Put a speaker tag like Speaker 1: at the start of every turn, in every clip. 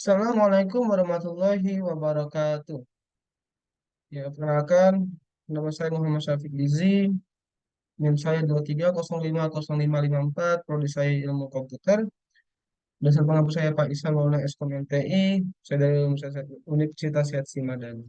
Speaker 1: Assalamualaikum warahmatullahi wabarakatuh. Ya, perkenalkan, nama saya Muhammad Syafiq Gizi, NIM saya 230505554, prodi saya Ilmu Komputer, dasar pengampu saya Pak Ihsan Maulana Eskom MTI, saya dari Universitas Syedsi Madani.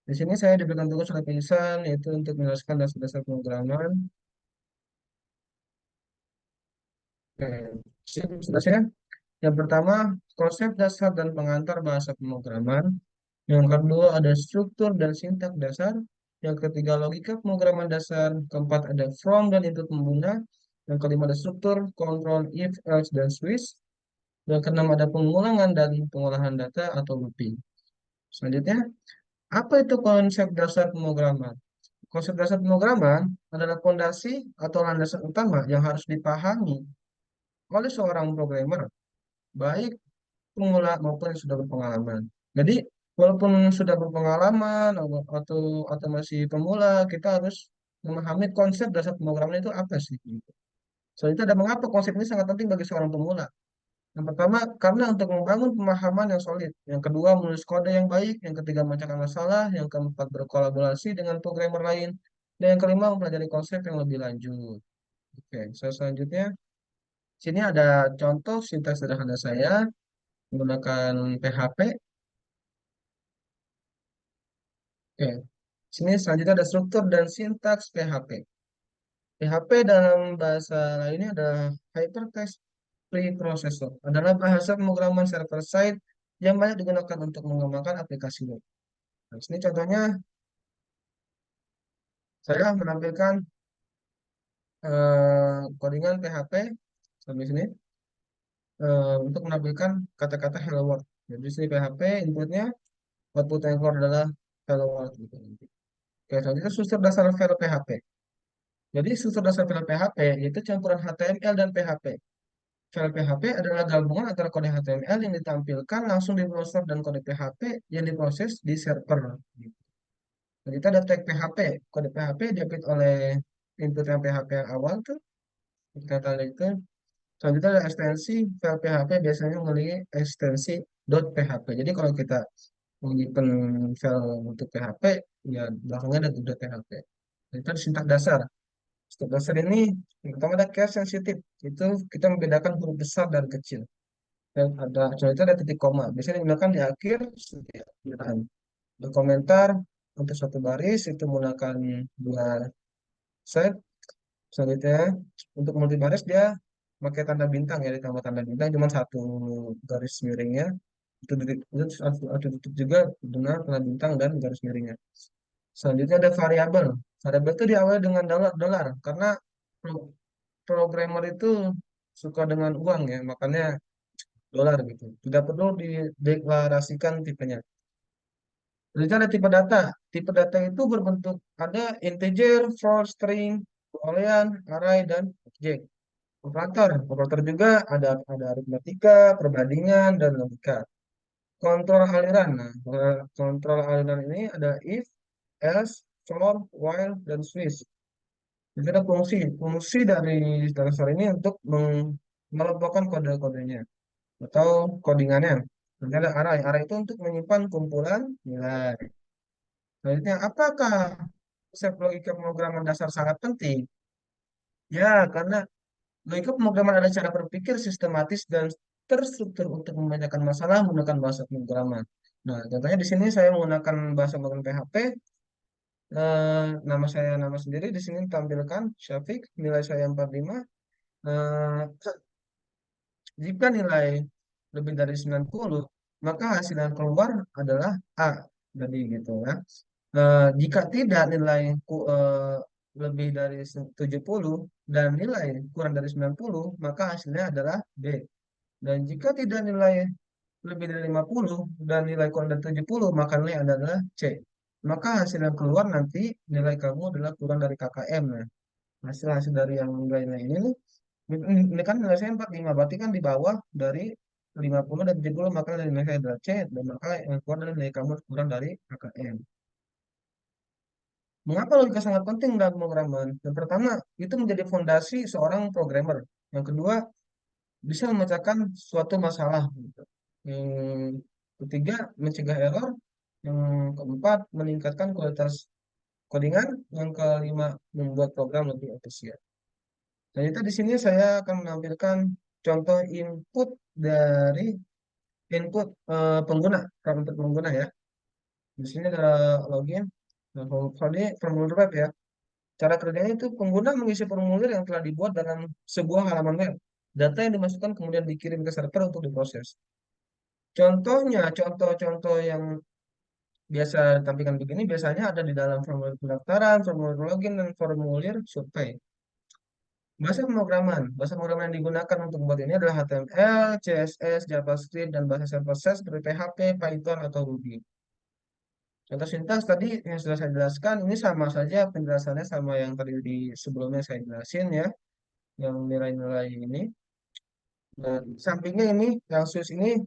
Speaker 1: Di sini saya diberikan tugas oleh Pak Ihsan, yaitu untuk menjelaskan dasar-dasar pemrograman. Oke, sudah. Yang pertama, konsep dasar dan pengantar bahasa pemrograman. Yang kedua ada struktur dan sintak dasar. Yang ketiga logika pemrograman dasar. Keempat ada from dan input pengguna. Yang kelima ada struktur, control, if, else, dan switch. Yang keenam ada pengulangan dan pengolahan data atau looping. Selanjutnya, apa itu konsep dasar pemrograman? Konsep dasar pemrograman adalah fondasi atau landasan utama yang harus dipahami oleh seorang programmer, baik pemula maupun yang sudah berpengalaman. Jadi, walaupun sudah berpengalaman atau masih pemula, kita harus memahami konsep dasar pemrograman itu apa sih, gitu. Soalnya itu ada mengapa konsep ini sangat penting bagi seorang pemula. Yang pertama, karena untuk membangun pemahaman yang solid. Yang kedua, menulis kode yang baik. Yang ketiga, memecahkan masalah. Yang keempat, berkolaborasi dengan programmer lain. Dan yang kelima, mempelajari konsep yang lebih lanjut. Oke, selanjutnya, sini ada contoh sintaks sederhana saya menggunakan PHP. Oke, sini selanjutnya ada struktur dan sintaks PHP. PHP dalam bahasa lainnya adalah Hypertext Preprocessor. Adalah bahasa pemrograman server-side yang banyak digunakan untuk mengembangkan aplikasi web. Nah, sini contohnya saya menampilkan codingan PHP sampai sini untuk menampilkan kata-kata hello world. Jadi di sini PHP inputnya, output yang keluar adalah hello world gitu. Oke, selanjutnya struktur dasar file PHP. Jadi struktur dasar file PHP yaitu campuran HTML dan PHP. File PHP adalah gabungan antara kode HTML yang ditampilkan langsung di browser dan kode PHP yang diproses di server. Jadi kita ada tag PHP. Kode PHP diapit oleh input yang PHP yang awal tuh. Kita tanda itu. Selanjutnya ada ekstensi file PHP biasanya memiliki ekstensi .php. Jadi kalau kita menyimpan file untuk PHP, ya belakangnya ada .php. Itu ada sintak dasar. Sintak dasar ini yang pertama ada case sensitif. Itu kita membedakan huruf besar dan kecil. Dan ada contoh itu ada titik koma. Biasanya digunakan di akhir setiap pernyataan. Berkomentar untuk satu baris itu menggunakan dua set. Selanjutnya untuk multi baris dia pakai tanda bintang ya, ditambah tanda bintang cuma satu garis miringnya. Itu satu titik juga dengan tanda bintang dan garis miringnya. Selanjutnya ada variabel. Variabel itu diawali dengan dolar karena programmer itu suka dengan uang ya, makanya dolar gitu. Tidak perlu dideklarasikan tipenya. Jadi ada tipe data. Tipe data itu berbentuk ada integer, float, string, boolean, array, dan objek. Operator. Operator juga ada aritmatika, perbandingan, dan logika. Kontrol aliran. Nah, kontrol aliran ini ada if, else, for, while, dan switch. Jadi ada fungsi. Fungsi dari dasar ini untuk melempokkan kode-kodenya atau codingannya. Nanti ada array. Array itu untuk menyimpan kumpulan nilai. Selanjutnya, apakah konsep logika pemrograman dasar sangat penting? Ya, karena logika pemrograman adalah cara berpikir sistematis dan terstruktur untuk memecahkan masalah menggunakan bahasa pemrograman. Nah, contohnya di sini saya menggunakan bahasa pemrograman PHP. Nama saya nama sendiri di sini tampilkan Syafiq, nilai saya 45. Eh, Jika nilai lebih dari 90, maka hasil yang keluar adalah A. Jadi gitu ya. Jika tidak nilai lebih dari 70 dan nilai kurang dari 90, maka hasilnya adalah B. Dan jika tidak nilai lebih dari 50 dan nilai kurang dari 70, maka nilai adalah C. Maka hasil yang keluar nanti nilai kamu adalah kurang dari KKM. Nah, hasil-hasil dari yang nilai ini nih, ini kan nilai saya 45, berarti kan di bawah dari 50 dan 70, maka nilai saya adalah C, dan maka yang keluar dari nilai kamu kurang dari KKM. Mengapa logika sangat penting dalam pemrograman? Yang pertama, itu menjadi fondasi seorang programmer. Yang kedua, bisa memecahkan suatu masalah, gitu. Ketiga, mencegah error. Yang keempat, meningkatkan kualitas codingan. Yang kelima, membuat program lebih efisien. Dan itu di sini saya akan menampilkan contoh dari input pengguna, from input pengguna ya. Di sini ada login. Nah, kalau ini formulir web ya. Cara kerjanya itu pengguna mengisi formulir yang telah dibuat dalam sebuah halaman web. Data yang dimasukkan kemudian dikirim ke server untuk diproses. Contohnya, contoh-contoh yang biasa ditampilkan begini biasanya ada di dalam formulir pendaftaran, formulir login, dan formulir survei. Bahasa pemrograman yang digunakan untuk membuat ini adalah HTML, CSS, JavaScript, dan bahasa server-side seperti PHP, Python, atau Ruby. Contoh sintaks tadi yang sudah saya jelaskan, ini sama saja penjelasannya sama yang tadi di sebelumnya saya jelasin ya, yang nilai-nilai ini. Dan sampingnya ini, yang sus ini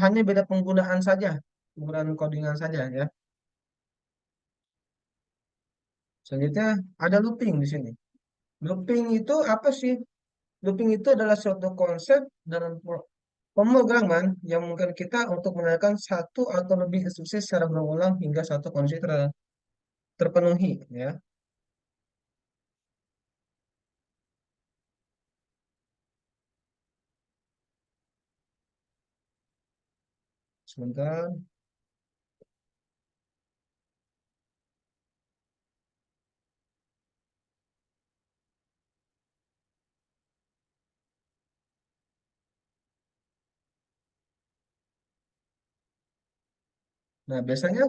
Speaker 1: hanya beda penggunaan saja, penggunaan codingan saja ya. Selanjutnya ada looping di sini. Looping itu apa sih? Looping itu adalah suatu konsep dalam pemrograman yang memungkinkan kita untuk menanyakan satu atau lebih instruksi secara berulang hingga satu kondisi terpenuhi ya. Sebentar. Nah, biasanya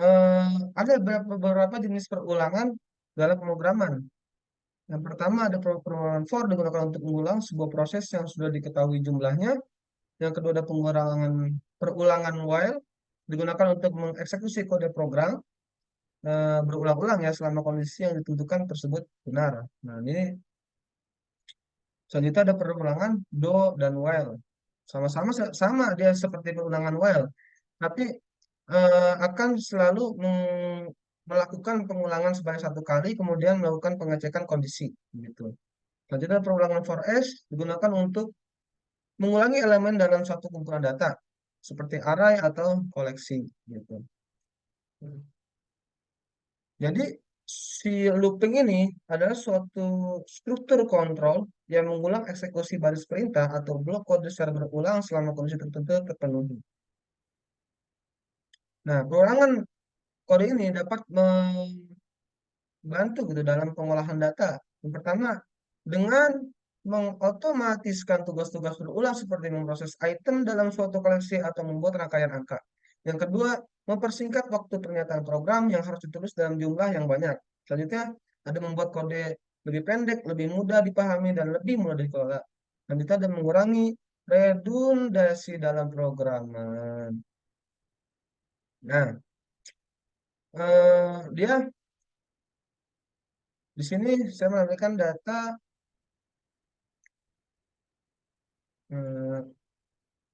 Speaker 1: eh, ada beberapa jenis perulangan dalam pemrograman. Yang pertama ada perulangan for digunakan untuk mengulang sebuah proses yang sudah diketahui jumlahnya. Yang kedua ada perulangan while digunakan untuk mengeksekusi kode program berulang-ulang ya selama kondisi yang ditentukan tersebut benar. Nah, ini selanjutnya ada perulangan do dan while. Sama-sama sama dia seperti perulangan while, tapi akan selalu melakukan pengulangan sebanyak satu kali, kemudian melakukan pengecekan kondisi. Gitu. Selanjutnya perulangan for each digunakan untuk mengulangi elemen dalam satu kumpulan data, seperti array atau koleksi. Gitu. Jadi si looping ini adalah suatu struktur kontrol yang mengulang eksekusi baris perintah atau blok kode secara berulang selama kondisi tertentu terpenuhi. Nah, perulangan kode ini dapat membantu gitu dalam pengolahan data. Yang pertama, dengan mengotomatiskan tugas-tugas berulang seperti memproses item dalam suatu koleksi atau membuat rangkaian angka. Yang kedua, mempersingkat waktu pernyataan program yang harus ditulis dalam jumlah yang banyak. Selanjutnya, ada membuat kode lebih pendek, lebih mudah dipahami, dan lebih mudah dikelola. Selanjutnya, ada mengurangi redundasi dalam programan. Nah, dia di sini saya menampilkan data eh,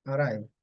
Speaker 1: array.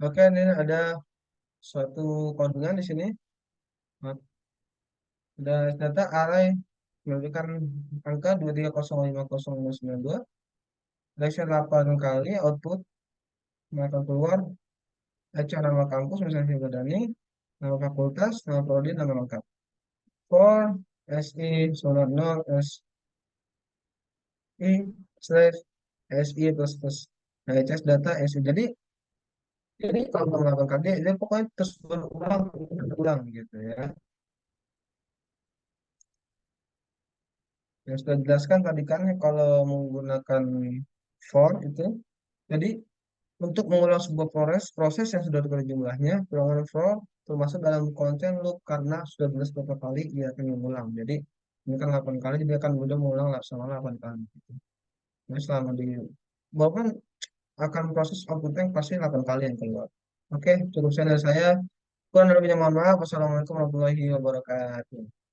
Speaker 1: Oke, ini ada suatu codingan di sini. Nah, ada data array memberikan angka 230505592. Lexa 8 kali output akan keluar HR nama kampus misalnya Silva Dani, nama fakultas, nama prodi, nama lengkap. For SI sonor 0 SI slash SI plus plus. Nah, HS data SI. Jadi Jadi kalau melakukan kali dia pokoknya terus berulang berulang gitu ya. Yang sudah dijelaskan tadi kan ya, kalau menggunakan for itu, jadi untuk mengulang sebuah proses yang sudah ditentukan jumlahnya, ulangan for termasuk dalam konten loop karena sudah jelas berapa kali dia akan mengulang. Jadi ini kan 8 kali, jadi akan mudah mengulang selama 8 kali. Gitu. Jadi selama di bahkan akan proses output yang pasti 8 kali yang keluar. Oke, cukup sekian dari saya. Kurang lebihnya mohon maaf. Wassalamualaikum warahmatullahi wabarakatuh.